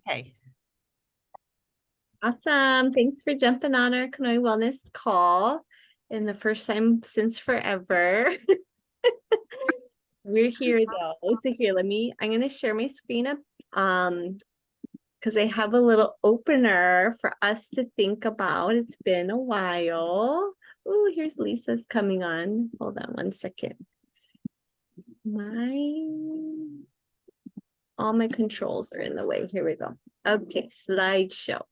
Okay. Awesome. Thanks for jumping on our Kanoe Wellness call. And the first time since forever. We're here though. So here, I'm gonna share my screen up because I have a little opener for us to think about. It's been a while. Oh, here's Lisa's coming on. Hold on one second. All my controls are in the way. Here we go. Okay, slideshow.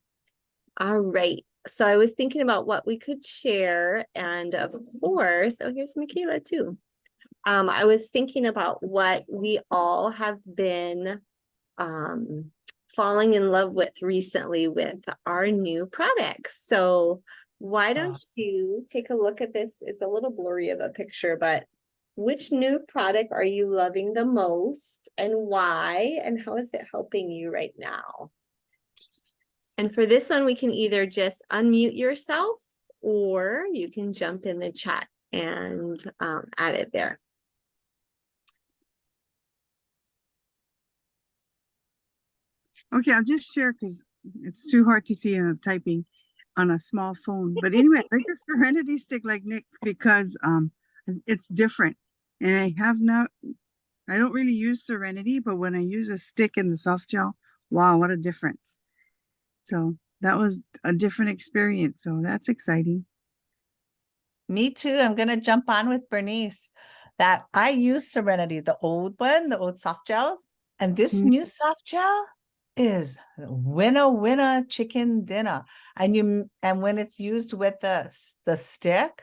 All right. So I was thinking about what we could share. And of course, oh, here's Michaela too. I was thinking about what we all have been falling in love with recently with our new products. So why don't you take a look at this? It's a little blurry of a picture, but which new product are you loving the most and why? And how is it helping you right now? And for this one, we can either just unmute yourself or you can jump in the chat and add it there. Okay, I'll just share because it's too hard to see typing on a small phone. But anyway, I like the Serenity stick like Nick because it's different. And I don't really use Serenity, but when I use a stick in the soft gel, wow, what a difference. So that was a different experience. So that's exciting. Me too. I'm going to jump on with Bernice that I use Serenity, the old one, the old soft gels. And this new soft gel is winner chicken dinner. And when it's used with the stick,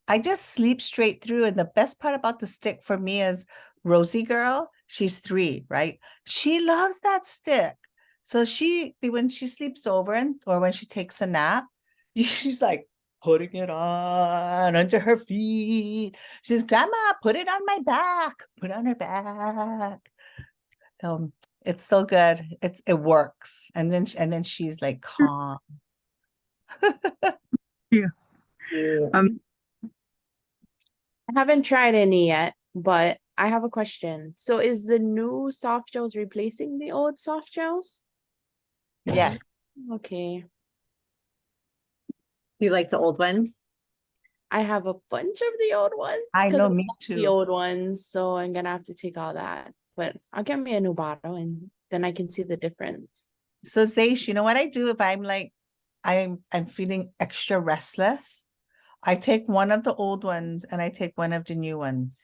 I just sleep straight through. And the best part about the stick for me is Rosie girl, she's 3, right? She loves that stick. So when she sleeps over or when she takes a nap, she's like putting it on under her feet. She says, Grandma, put it on my back, put it on her back. So it's so good. It works. And then she's like calm. Yeah. I haven't tried any yet, but I have a question. So is the new soft gels replacing the old soft gels? Yes. Okay. You like the old ones? I have a bunch of the old ones. I know, me love too. The old ones, so I'm gonna have to take all that. But I'll get me a new bottle and then I can see the difference. So Zaish, you know what I do if I'm like I'm feeling extra restless? I take one of the old ones and I take one of the new ones.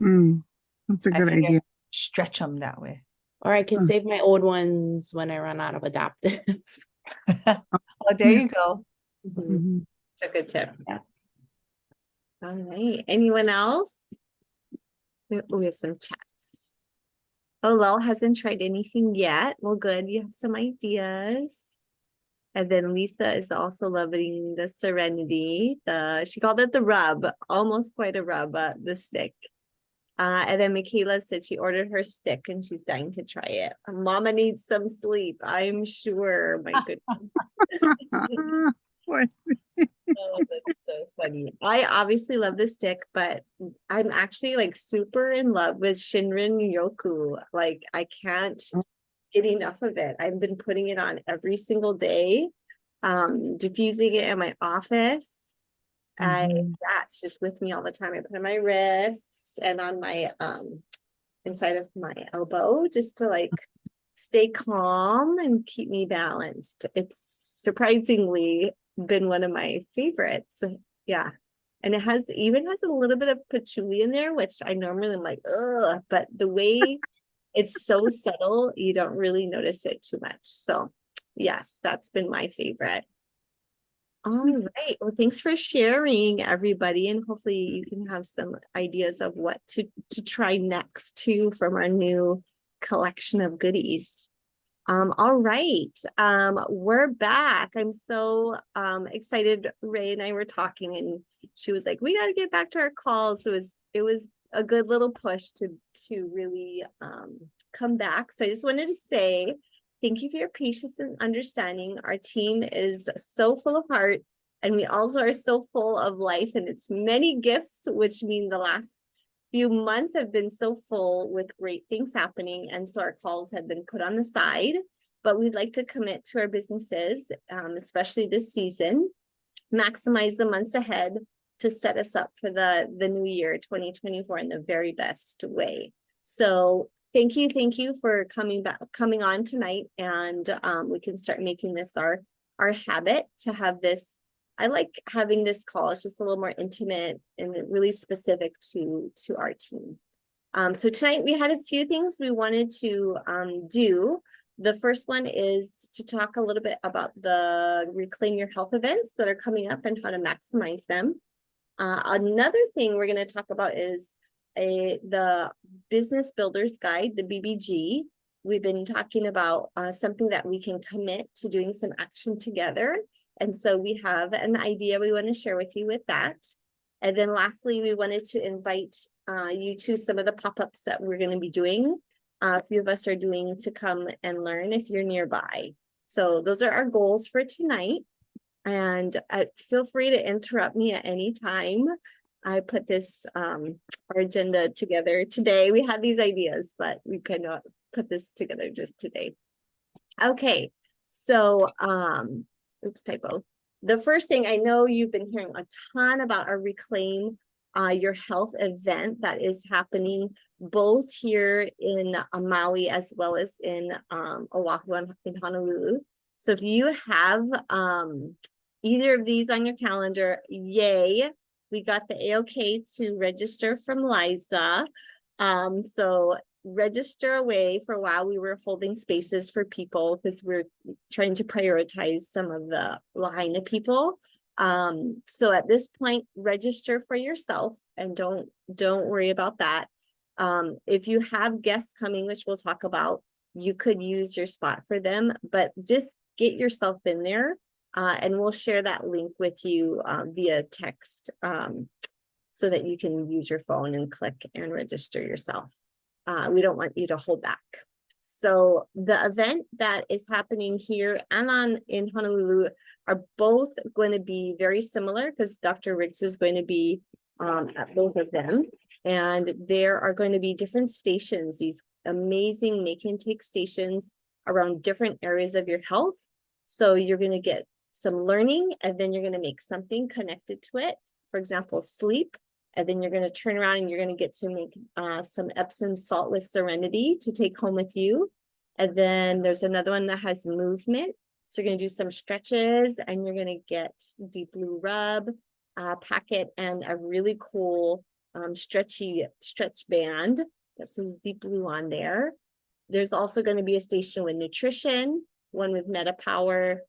That's a good idea. Stretch them that way. Or I can save my old ones when I run out of adaptive. Oh, there you go. It's a good tip. Yeah. All right. Anyone else? We have some chats. Oh, Lel hasn't tried anything yet. Well, good. You have some ideas. And then Lisa is also loving the Serenity. She called it the rub, almost quite a rub, the stick. And then Michaela said she ordered her stick and she's dying to try it. Mama needs some sleep, I'm sure. My goodness. Oh, that's so funny. I obviously love the stick, but I'm actually like super in love with Shinrin Yoku. Like I can't get enough of it. I've been putting it on every single day, diffusing it in my office. It's just with me all the time. I put it on my wrists and on my inside of my elbow just to like stay calm and keep me balanced. It's surprisingly been one of my favorites. Yeah. And it even has a little bit of patchouli in there, which I normally am like, ugh, but the way it's so subtle, you don't really notice it too much. So yes, that's been my favorite. All right. Well, thanks for sharing, everybody. And hopefully you can have some ideas of what to try next too from our new collection of goodies. All right. We're back. I'm so excited. Ray and I were talking and she was like, we got to get back to our calls. So it was a good little push to really come back. So I just wanted to say thank you for your patience and understanding. Our team is so full of heart and we also are so full of life and it's many gifts, which mean the last few months have been so full with great things happening, and so our calls have been put on the side. But we'd like to commit to our businesses, especially this season, maximize the months ahead to set us up for the new year 2024 in the very best way. So thank you for coming on tonight, and we can start making this our habit to have this. I like having this call. It's just a little more intimate and really specific to our team. So tonight we had a few things we wanted to do. The first one is to talk a little bit about the Reclaim Your Health events that are coming up and how to maximize them. Another thing we're going to talk about is the Business Builders Guide, the BBG. We've been talking about something that we can commit to doing some action together. And so we have an idea we want to share with you with that. And then lastly, we wanted to invite you to some of the pop-ups that we're going to be doing. A few of us are doing to come and learn if you're nearby. So those are our goals for tonight. And feel free to interrupt me at any time. I put this, our agenda together today. We had these ideas, but we could not put this together just today. Okay, so, oops, typo. The first thing, I know you've been hearing a ton about our Reclaim Your Health event that is happening both here in Maui as well as in Oahu and in Honolulu. So if you have either of these on your calendar, yay, we got the AOK to register from Liza. So register away. For a while we were holding spaces for people because we're trying to prioritize some of the Lahaina people. So at this point, register for yourself and don't worry about that. If you have guests coming, which we'll talk about, you could use your spot for them, but just get yourself in there, and we'll share that link with you via text, so that you can use your phone and click and register yourself. We don't want you to hold back. So the event that is happening here and in Honolulu are both going to be very similar because Dr. Riggs is going to be at both of them. And there are going to be different stations, these amazing make and take stations around different areas of your health. So you're going to get some learning, and then you're going to make something connected to it. For example, sleep. And then you're going to turn around and you're going to get to make some Epsom salt with Serenity to take home with you. And then there's another one that has movement. So you're going to do some stretches, and you're going to get Deep Blue Rub packet and a really cool stretch band that says Deep Blue on there. There's also going to be a station with nutrition, one with Meta Power,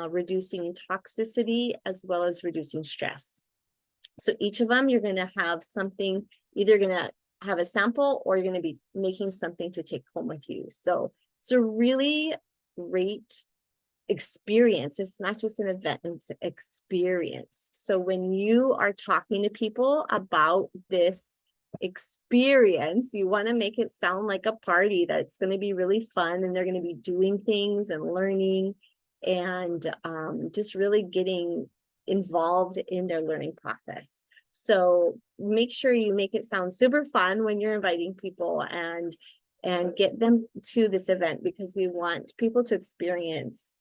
reducing toxicity as well as reducing stress. So each of them, you're going to have something, either going to have a sample or you're going to be making something to take home with you. So it's a really great experience. It's not just an event, it's an experience. So when you are talking to people about this experience, you want to make it sound like a party that's going to be really fun, and they're going to be doing things and learning and just really getting involved in their learning process. So make sure you make it sound super fun when you're inviting people and get them to this event, because we want people to experience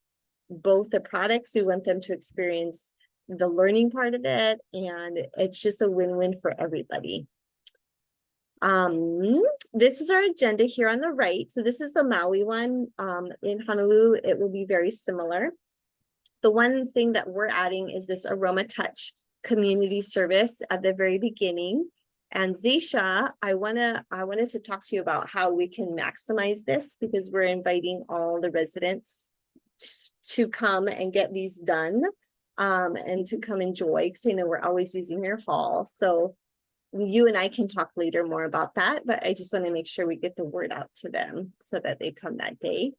both the products. We want them to experience the learning part of it, and it's just a win-win for everybody. This is our agenda here on the right. So this is the Maui one. In Honolulu, it will be very similar. The one thing that we're adding is this Aroma Touch community service at the very beginning. And Zeisha, I wanted to talk to you about how we can maximize this, because we're inviting all the residents to come and get these done, and to come enjoy, because you know we're always using your hall. So you and I can talk later more about that, but I just want to make sure we get the word out to them so that they come that day.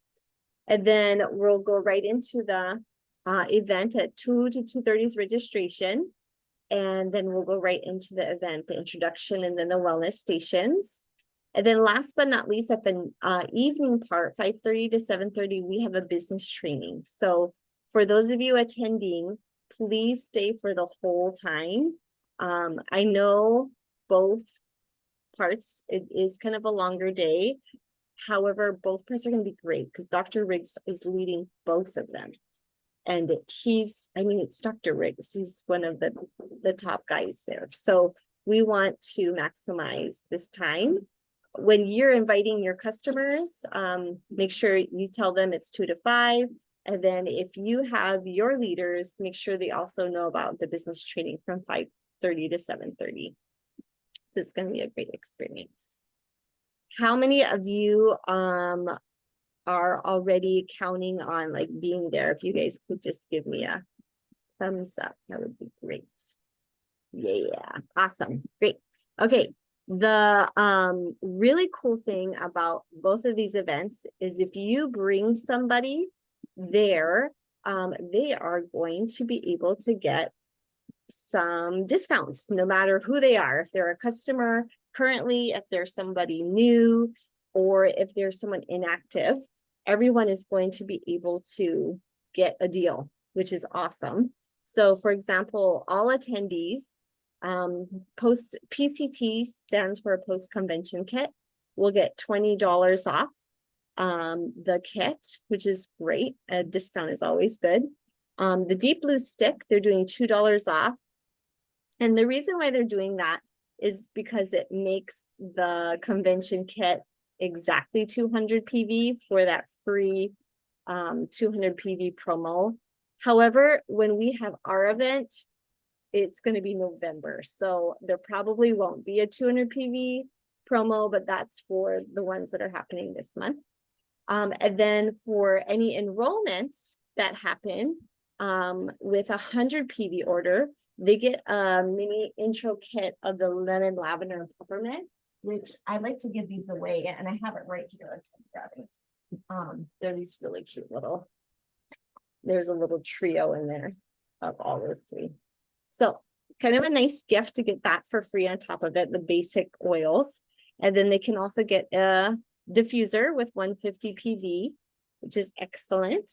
And then we'll go right into the event at 2 to 2:30 is registration. And then we'll go right into the event, the introduction, and then the wellness stations. And then last but not least, at the evening part, 5:30 to 7:30, we have a business training. So for those of you attending, please stay for the whole time. I know both parts. It is kind of a longer day. However, both parts are going to be great because Dr. Riggs is leading both of them. And I mean, it's Dr. Riggs. He's one of the top guys there. So we want to maximize this time. When you're inviting your customers, make sure you tell them it's 2 to 5. And then if you have your leaders, make sure they also know about the business training from 5:30 to 7:30. So it's going to be a great experience. How many of you are already counting on like being there? If you guys could just give me a thumbs up, that would be great. Yeah, awesome. Great. Okay. The really cool thing about both of these events is if you bring somebody there, they are going to be able to get some discounts no matter who they are. If they're a customer currently, if there's somebody new, or if there's someone inactive, everyone is going to be able to get a deal, which is awesome. So for example, all attendees, post PCT stands for post convention kit, will get $20 off the kit, which is great. A discount is always good. The Deep Blue Stick, they're doing $2 off. And the reason why they're doing that is because it makes the convention kit exactly 200 PV for that free 200 PV promo. However, when we have our event, it's going to be November. So there probably won't be a 200 PV promo, but that's for the ones that are happening this month. And then for any enrollments that happen with 100 PV order, they get a mini intro kit of the lemon, lavender, and peppermint, which I like to give these away, and I have it right here. Let's grab it. They're these really cute little, there's a little trio in there of all those three. So kind of a nice gift to get that for free on top of it, the basic oils. And then they can also get a diffuser with 150 PV, which is excellent.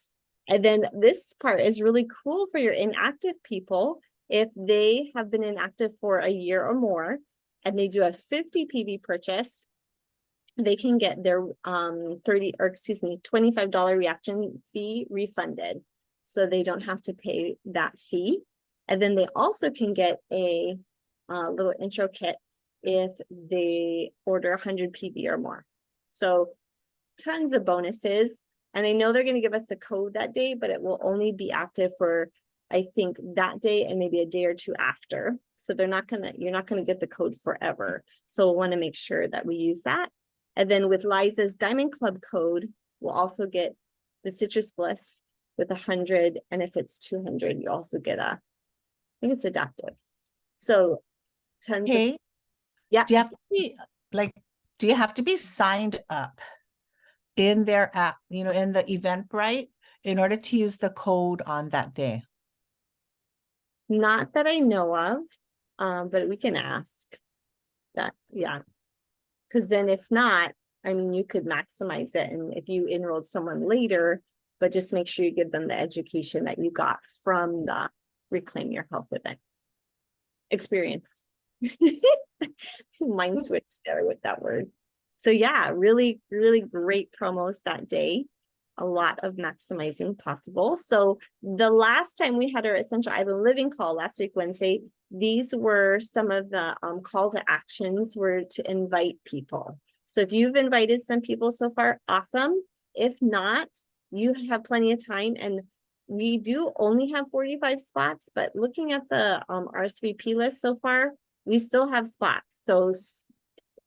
And then this part is really cool for your inactive people. If they have been inactive for a year or more and they do a 50 PV purchase, they can get their $25 reaction fee refunded. So they don't have to pay that fee. And then they also can get a little intro kit if they order 100 PV or more. So tons of bonuses. And I know they're going to give us a code that day, but it will only be active for, I think, that day and maybe a day or two after. So you're not going to get the code forever. So we'll want to make sure that we use that. And then with Liza's Diamond Club code, we'll also get the Citrus Bliss with 100. And if it's 200, you also get I think it's adaptive. So tons of, yeah. Do you have to be do you have to be signed up in their app, in the Eventbrite in order to use the code on that day? Not that I know of, but we can ask that. Yeah. Because then if not, I mean, you could maximize it. And if you enrolled someone later, but just make sure you give them the education that you got from the Reclaim Your Health event experience. Mind switched there with that word. So yeah, really, really great promos that day. A lot of maximizing possible. So the last time we had our Essential Island Living call last week, Wednesday, these were some of the call to actions were to invite people. So if you've invited some people so far, awesome. If not, you have plenty of time, and we do only have 45 spots, but looking at the RSVP list so far, we still have spots. So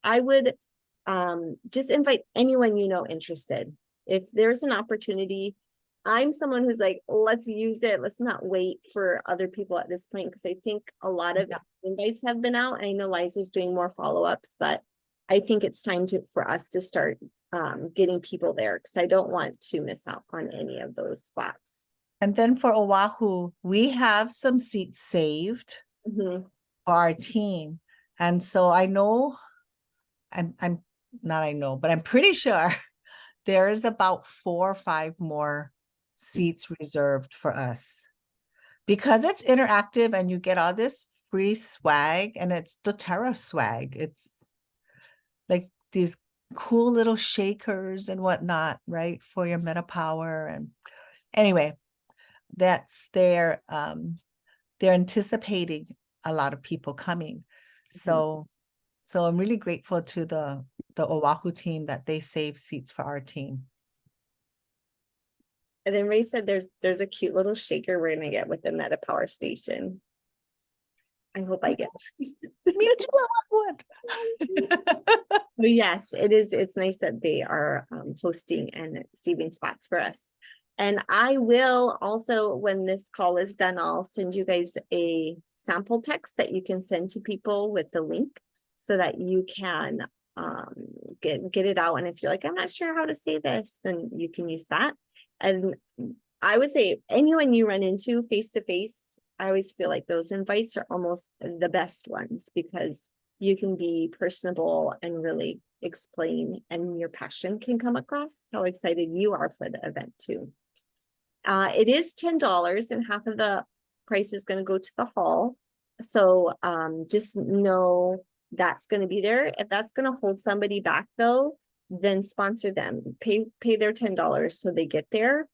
I would just invite anyone interested. If there's an opportunity, I'm someone who's like, let's use it. Let's not wait for other people at this point, because I think a lot of invites have been out. I know Liza's doing more follow-ups, but I think it's time for us to start getting people there, because I don't want to miss out on any of those spots. And then for Oahu, we have some seats saved for our team. And so I know, I'm pretty sure there is about 4 or 5 more seats reserved for us. Because it's interactive and you get all this free swag, and it's doTERRA swag. like these cool little shakers and whatnot, right? For your MetaPower. And anyway, that's they're anticipating a lot of people coming. So I'm really grateful to the Oahu team that they saved seats for our team. And then Ray said there's a cute little shaker we're gonna get with the MetaPower station. I hope I get. Me too, I want one. But yes, it's nice that they are hosting and saving spots for us. And I will also, when this call is done, I'll send you guys a sample text that you can send to people with the link so that you can get it out. And if you're like, I'm not sure how to say this, then you can use that. And I would say anyone you run into face to face, I always feel like those invites are almost the best ones because you can be personable and really explain, and your passion can come across how excited you are for the event too. It is $10 and half of the price is going to go to the hall. So just know that's going to be there. If that's going to hold somebody back though, then sponsor them, pay their $10 so they get there,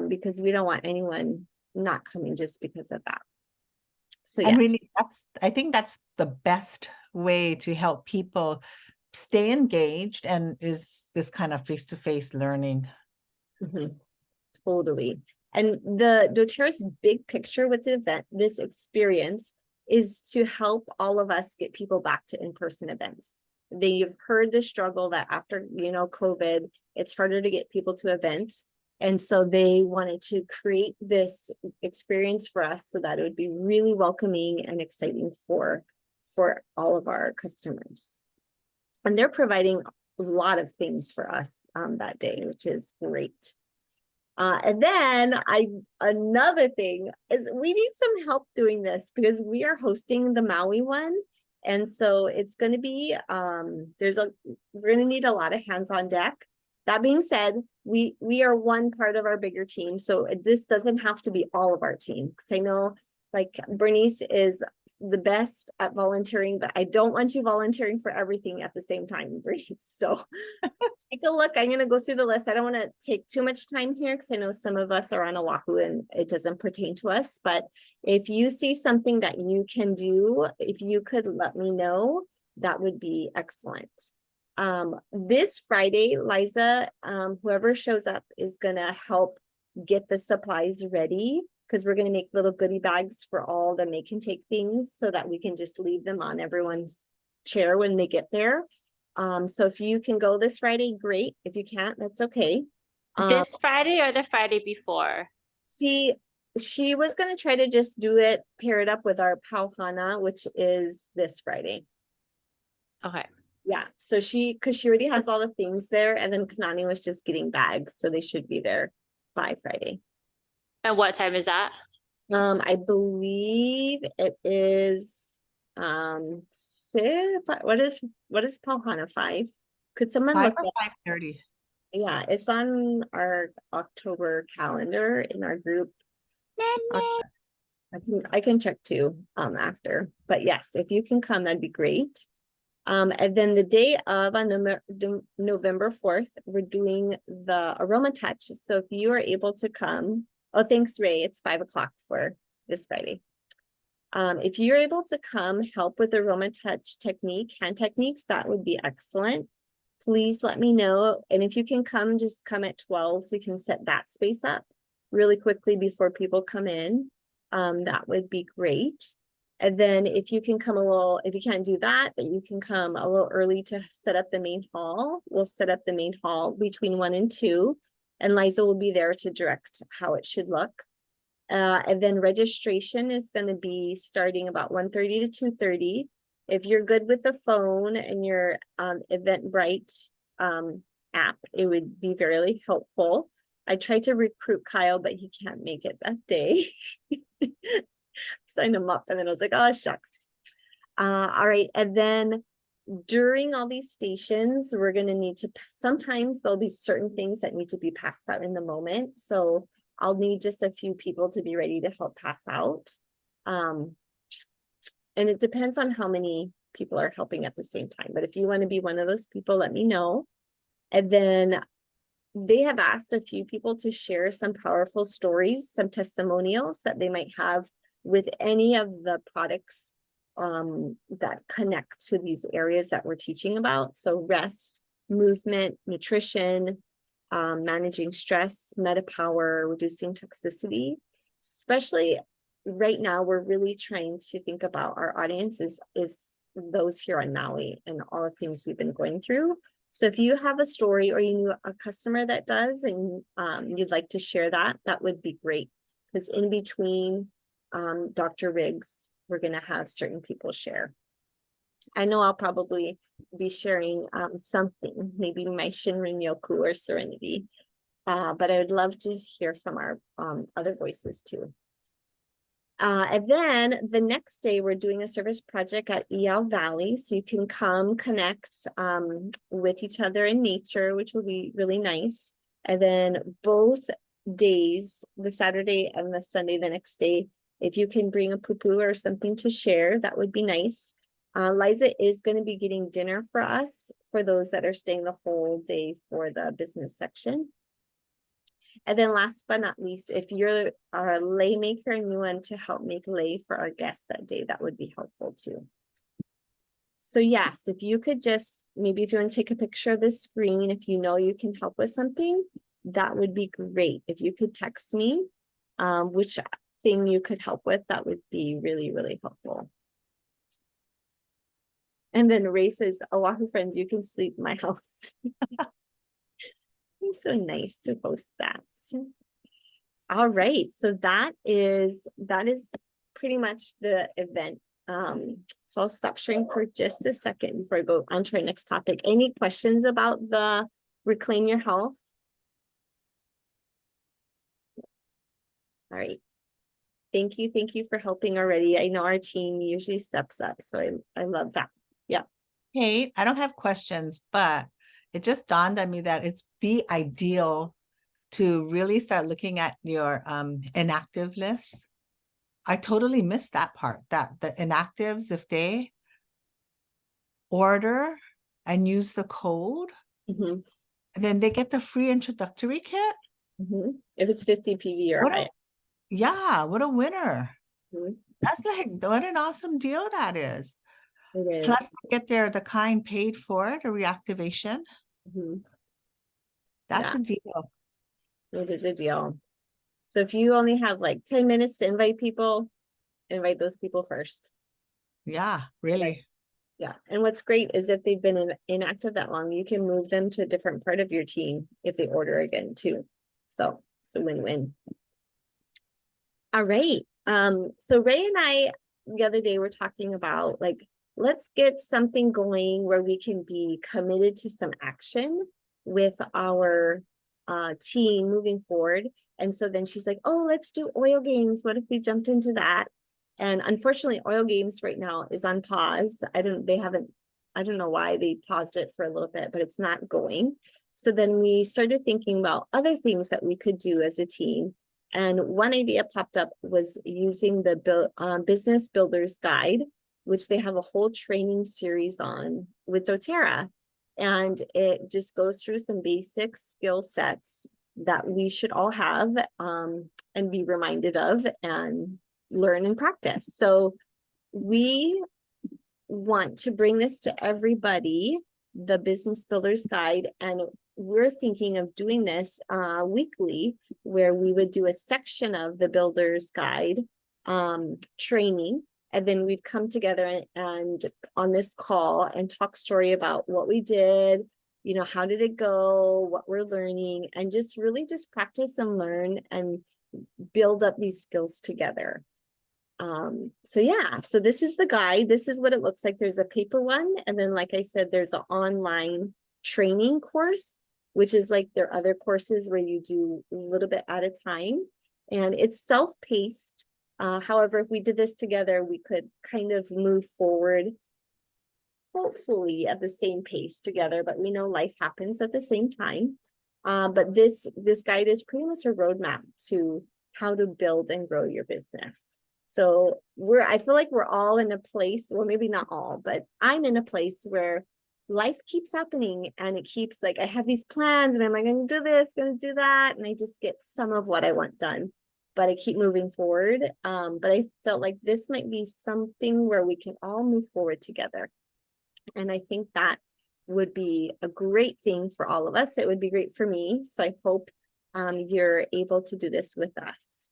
because we don't want anyone not coming just because of that. So And yes. really, I think that's the best way to help people stay engaged, and is this kind of face-to-face learning. Mhm. Totally. And the doTERRA's big picture with the event, this experience, is to help all of us get people back to in-person events. You've heard the struggle that after, COVID, it's harder to get people to events. And so they wanted to create this experience for us so that it would be really welcoming and exciting for all of our customers. And they're providing a lot of things for us that day, which is great. And then another thing is we need some help doing this because we are hosting the Maui one. And so it's going to be, we're going to need a lot of hands on deck. That being said, we are one part of our bigger team. So this doesn't have to be all of our team. Because I know like Bernice is the best at volunteering, but I don't want you volunteering for everything at the same time, Bernice. So take a look. I'm going to go through the list. I don't want to take too much time here because I know some of us are on Oahu and it doesn't pertain to us. But if you see something that you can do, if you could let me know, that would be excellent. This Friday, Liza, whoever shows up is going to help get the supplies ready because we're going to make little goodie bags for all the make and take things so that we can just leave them on everyone's chair when they get there. So if you can go this Friday, great. If you can't, that's okay. This Friday or the Friday before? See, she was going to try to just do it, pair it up with our Pauhana, which is this Friday. Okay. Yeah, so because she already has all the things there, and then Kanani was just getting bags, so they should be there by Friday. And what time is that? I believe it is what is Pauhana 5? Could someone 5 look or up? 5:30. Yeah, it's on our October calendar in our group. I can check too after, but yes, if you can come, that'd be great. And then the day of on November 4th, we're doing the Aroma Touch. So if you are able to come, oh, thanks, Ray. It's 5 o'clock for this Friday. If you're able to come help with Aroma Touch hand techniques, that would be excellent. Please let me know. And if you can come, just come at 12 so we can set that space up really quickly before people come in. That would be great. And then if you can come if you can't do that, then you can come a little early to set up the main hall. We'll set up the main hall between 1 and 2, and Liza will be there to direct how it should look. And then registration is going to be starting about 1:30 to 2:30. If you're good with the phone and your Eventbrite app, it would be very helpful. I tried to recruit Kyle, but he can't make it that day. Signed him up and then I was like, oh shucks. All right, and then during all these stations, we're going to need to, sometimes there'll be certain things that need to be passed out in the moment, so I'll need just a few people to be ready to help pass out. And it depends on how many people are helping at the same time. But if you want to be one of those people, let me know. And then they have asked a few people to share some powerful stories, some testimonials that they might have with any of the products that connect to these areas that we're teaching about. So rest, movement, nutrition, managing stress, MetaPower, reducing toxicity. Especially right now, we're really trying to think about our audience is those here on Maui and all the things we've been going through. So if you have a story or you knew a customer that does and you'd like to share that, that would be great. Because in between Dr. Riggs, we're going to have certain people share. I know I'll probably be sharing something, maybe my Shinrin Yoku or Serenity, but I would love to hear from our other voices too. And then the next day, we're doing a service project at Iao Valley. So you can come connect with each other in nature, which will be really nice. And then both days, the Saturday and the Sunday, the next day, if you can bring a poo-poo or something to share, that would be nice. Liza is going to be getting dinner for us, for those that are staying the whole day for the business section. And then last but not least, if you're a lei maker and you want to help make lei for our guests that day, that would be helpful too. So yes, if you could just, maybe if you want to take a picture of the screen, if you know you can help with something, that would be great. If you could text me which thing you could help with, that would be really, really helpful. And then Ray says, Oahu friends, you can sleep in my house. He's so nice to post that. All right, so that is pretty much the event. So I'll stop sharing for just a second before I go on to our next topic. Any questions about the Reclaim Your Health? All right. Thank you for helping already. I know our team usually steps up, so I love that. Yeah. Kate, I don't have questions, but it just dawned on me that it's be ideal to really start looking at your inactive list. I totally missed that part, that the inactives, if they order and use the code, Mhm, then they get the free introductory kit. mhm. If it's 50 PV or What a, higher. yeah, what a winner. Mhm, That's like, what an awesome deal that is. it is. Plus they get the kind paid for the reactivation. Mhm, That's Yeah. a deal. It is a deal. So if you only have like 10 minutes to invite people, invite those people first. Yeah, really. Yeah. And what's great is if they've been inactive that long, you can move them to a different part of your team if they order again too. So it's a win-win. All right. So Ray and I the other day were talking about like, let's get something going where we can be committed to some action with our team moving forward. And so then she's like, oh, let's do oil games. What if we jumped into that? And unfortunately, oil games right now is on pause. I don't know why they paused it for a little bit, but it's not going. So then we started thinking about other things that we could do as a team. And one idea popped up was using the Business Builders Guide, which they have a whole training series on with doTERRA. And it just goes through some basic skill sets that we should all have and be reminded of and learn and practice. So we want to bring this to everybody, the Business Builders Guide, and we're thinking of doing this weekly, where we would do a section of the Builders Guide training, and then we'd come together and on this call and talk story about what we did, you know, how did it go, what we're learning, and just really just practice and learn and build up these skills together. So yeah, so this is the guide. This is what it looks like. There's a paper one, and then like I said, there's an online training course, which is like their other courses where you do a little bit at a time, and it's self-paced. However, if we did this together, we could kind of move forward, hopefully at the same pace together, but we know life happens at the same time. But this guide is pretty much a roadmap to how to build and grow your business. So I feel like we're all in a place, well, maybe not all, but I'm in a place where life keeps happening and it keeps like, I have these plans and I'm like, I'm gonna do this, gonna do that. And I just get some of what I want done, but I keep moving forward. But I felt like this might be something where we can all move forward together. And I think that would be a great thing for all of us. It would be great for me. So I hope you're able to do this with us.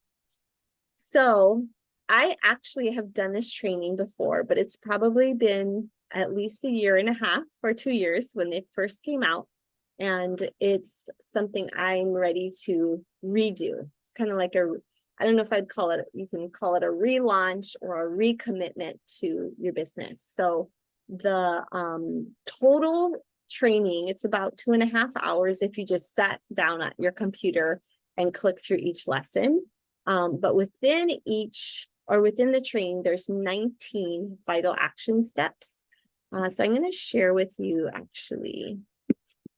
So I actually have done this training before, but it's probably been at least a year and a half or 2 years when they first came out. And it's something I'm ready to redo. It's kind of like I don't know if I'd call it, you can call it a relaunch or a recommitment to your business. So the total training, it's about 2.5 hours if you just sat down at your computer and click through each lesson. But within the training, there's 19 vital action steps. So I'm going to share with you actually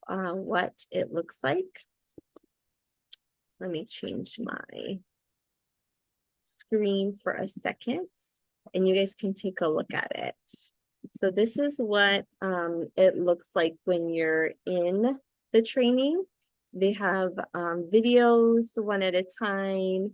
what it looks like. Let me change my screen for a second and you guys can take a look at it. So this is what it looks like when you're in the training. They have videos one at a time,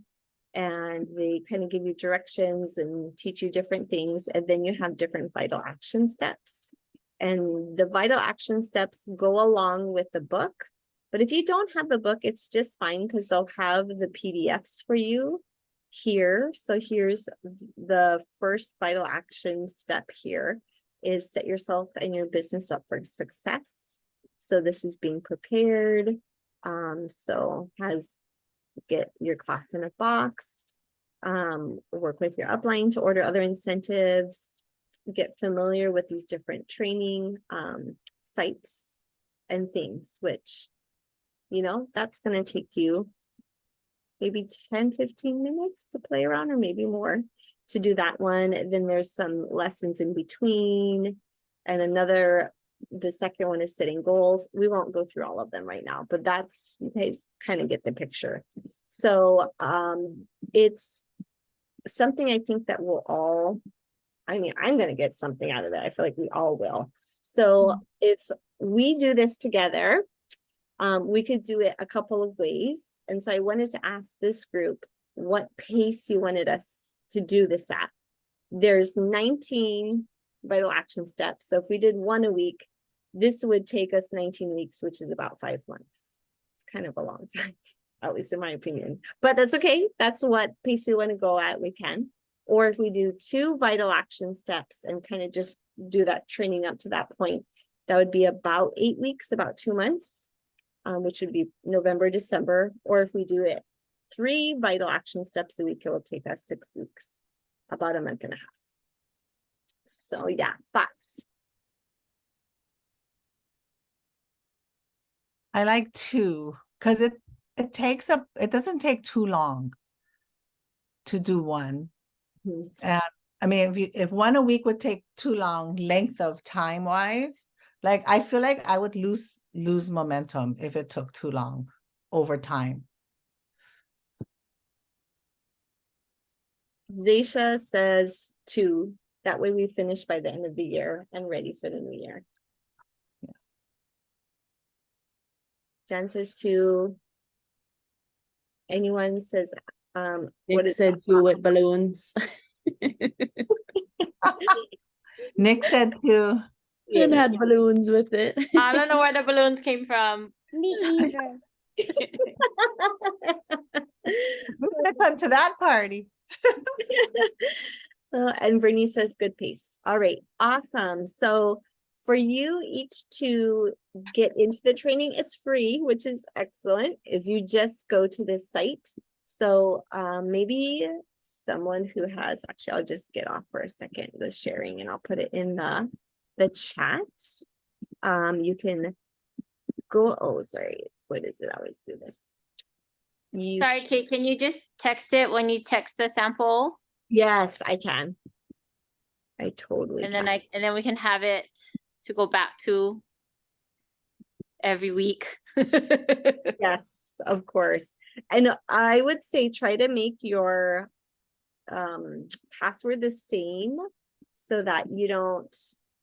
and they kind of give you directions and teach you different things. And then you have different vital action steps. And the vital action steps go along with the book. But if you don't have the book, it's just fine because they'll have the PDFs for you here. So here's the first vital action step here is set yourself and your business up for success. So this is being prepared. So has get your class in a box, work with your upline to order other incentives, get familiar with these different training sites and things, which, you know, that's going to take you maybe 10-15 minutes to play around, or maybe more to do that one. And then there's some lessons in between, and the second one is setting goals. We won't go through all of them right now, but that's, you guys kind of get the picture. So it's something I think that we'll all, I'm going to get something out of it. I feel like we all will. So if we do this together, we could do it a couple of ways. And so I wanted to ask this group what pace you wanted us to do this at. There's 19 vital action steps. So if we did one a week, this would take us 19 weeks, which is about 5 months. It's kind of a long time, at least in my opinion, but that's okay. That's what pace we want to go at, we can. Or if we do 2 vital action steps and kind of just do that training up to that point, that would be about 8 weeks, about 2 months, which would be November, December. Or if we do it 3 vital action steps a week, it will take us 6 weeks, about a month and a half. So yeah, thoughts? I like 2 because it doesn't take too long to do one. Mhm. And I mean, if one a week would take too long, length of time wise, like I feel like I would lose momentum if it took too long over time. Zaisha says 2. That way we finish by the end of the year and ready for the new year. Yeah. Jen says 2. Anyone says what Nick is said 2 with balloons. Nick said 2. And had balloons with it. I don't know where the balloons came from. Me either. Who's gonna come to that party? And Brittany says good pace. All right, awesome. So for you each to get into the training, it's free, which is excellent, is you just go to this site. So maybe someone who has, actually, I'll just get off for a second, the sharing, and I'll put it in the chat. You can go, oh, sorry, what is it? I always do this. Sorry, Kate, can you just text it when you text the sample? Yes, I can. I totally And can. then we can have it to go back to every week. Yes, of course. And I would say try to make your password the same so that you don't,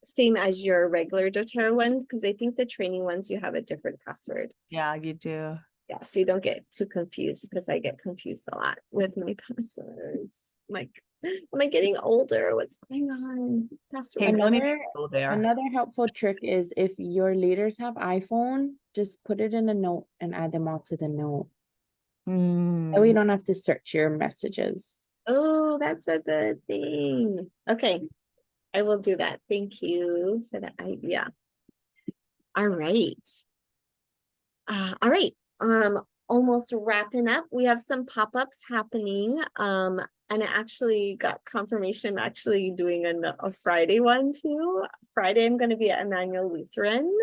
same as your regular doTERRA ones, because I think the training ones, you have a different password. Yeah, you do. Yeah, so you don't get too confused, because I get confused a lot with my passwords. Like, am I getting older? What's going on? Password. Hey, don't even Another go there. another helpful trick is if your leaders have iPhone, just put it in a note and add them all to the note. And we Hmm. don't have to search your messages. Oh, that's a good thing. Okay, I will do that. Thank you for that idea. All right. All right. Almost wrapping up. We have some pop-ups happening. And I actually got confirmation. I'm actually doing a Friday one too. Friday, I'm going to be at Emmanuel Lutheran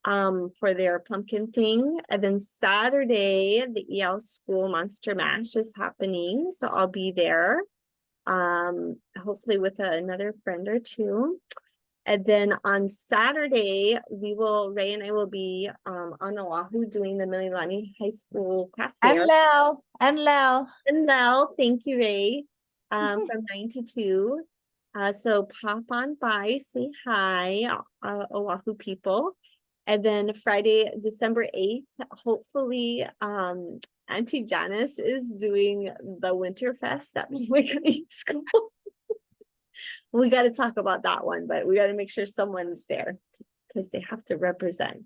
for their pumpkin thing. And then Saturday, the EL School Monster Mash is happening. So I'll be there. Hopefully with another friend or two. And then on Saturday, Ray and I will be on Oahu doing the Mililani High School craft fair. And Lel. And Mel, thank you, Ray, from 9 to 2. So pop on by, say hi, Oahu people. And then Friday, December 8th, hopefully Auntie Janice is doing the Winterfest at Mililani School. We got to talk about that one, but we got to make sure someone's there because they have to represent.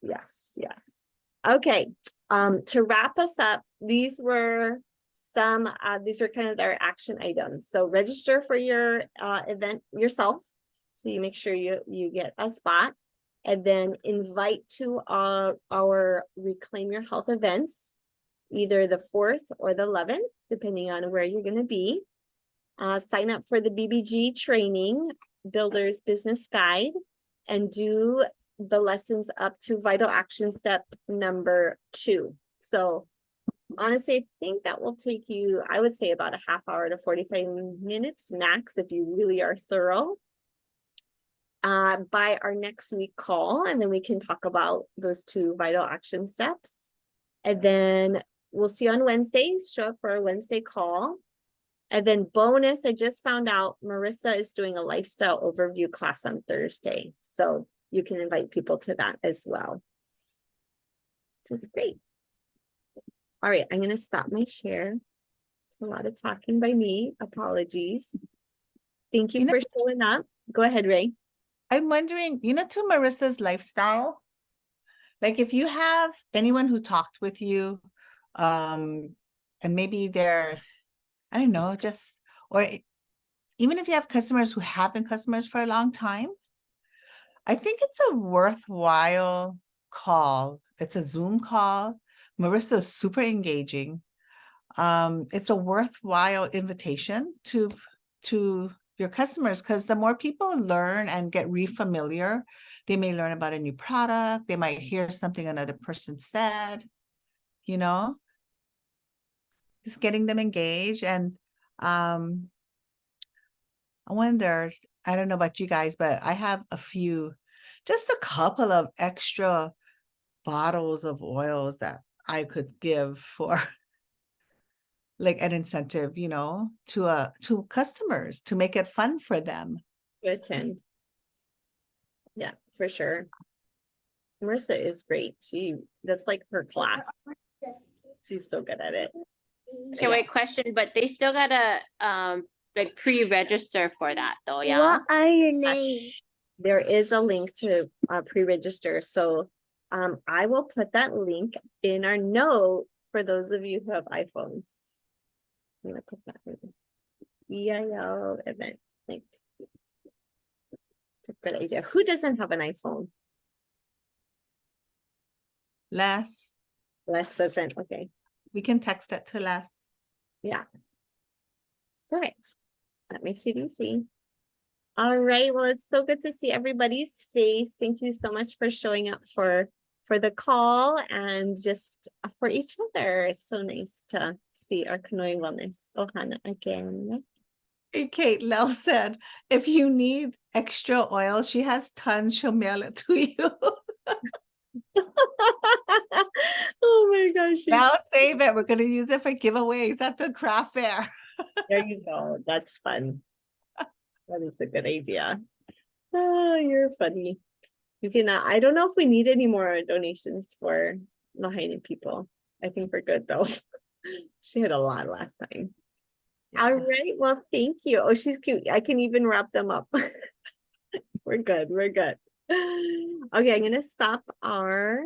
Yes. Okay. To wrap us up, these were kind of our action items. So register for your event yourself. So you make sure you get a spot, and then invite to our Reclaim Your Health events, either the 4th or the 11th, depending on where you're going to be. Sign up for the BBG training, Builder's Business Guide, and do the lessons up to Vital Action Step number 2. So honestly, I think that will take you, I would say, about a half hour to 45 minutes max if you really are thorough. By our next week call, and then we can talk about those 2 vital action steps. And then we'll see you on Wednesdays. Show up for a Wednesday call. And then bonus, I just found out Marissa is doing a lifestyle overview class on Thursday. So you can invite people to that as well. Which is great. All right, I'm going to stop my share. It's a lot of talking by me. Apologies. Thank you for showing up. Go ahead, Ray. I'm wondering, to Marissa's lifestyle, like if you have anyone who talked with you, and maybe they're, I don't know, or even if you have customers who have been customers for a long time, I think it's a worthwhile call. It's a Zoom call. Marissa is super engaging. It's a worthwhile invitation to your customers, because the more people learn and get refamiliar, they may learn about a new product. They might hear something another person said, just getting them engaged. And I wonder, I don't know about you guys, but I have just a couple of extra bottles of oils that I could give for like an incentive, to customers to make it fun for them. To attend. Yeah, for sure. Marissa is great. That's like her class. She's so good at it. Okay, wait, question, but they still gotta like pre-register for that though, yeah? What are your names? There is a link to pre-register. So I will put that link in our note for those of you who have iPhones. I'm gonna put that in EIL event link. It's a good idea. Who doesn't have an iPhone? Les, Doesn't. Okay. we can text it to Les. Yeah. Perfect. That makes it easy. All right. Well, it's so good to see everybody's face. Thank you so much for showing up for the call and just for each other. It's so nice to see our Kanoe Wellness Ohana again. Hey, Kate, Lel said, if you need extra oil, she has tons. She'll mail it to you. Oh my gosh. you're Now save it. We're gonna use it for giveaways at the craft fair. There you go. That's fun. That is a good idea. Oh, you're funny. You can, I don't know if we need any more donations for Lahaina people. I think we're good though. She had a lot last time. All right. Well, thank you. Oh, she's cute. I can even wrap them up. We're good. We're good. Okay, I'm gonna stop our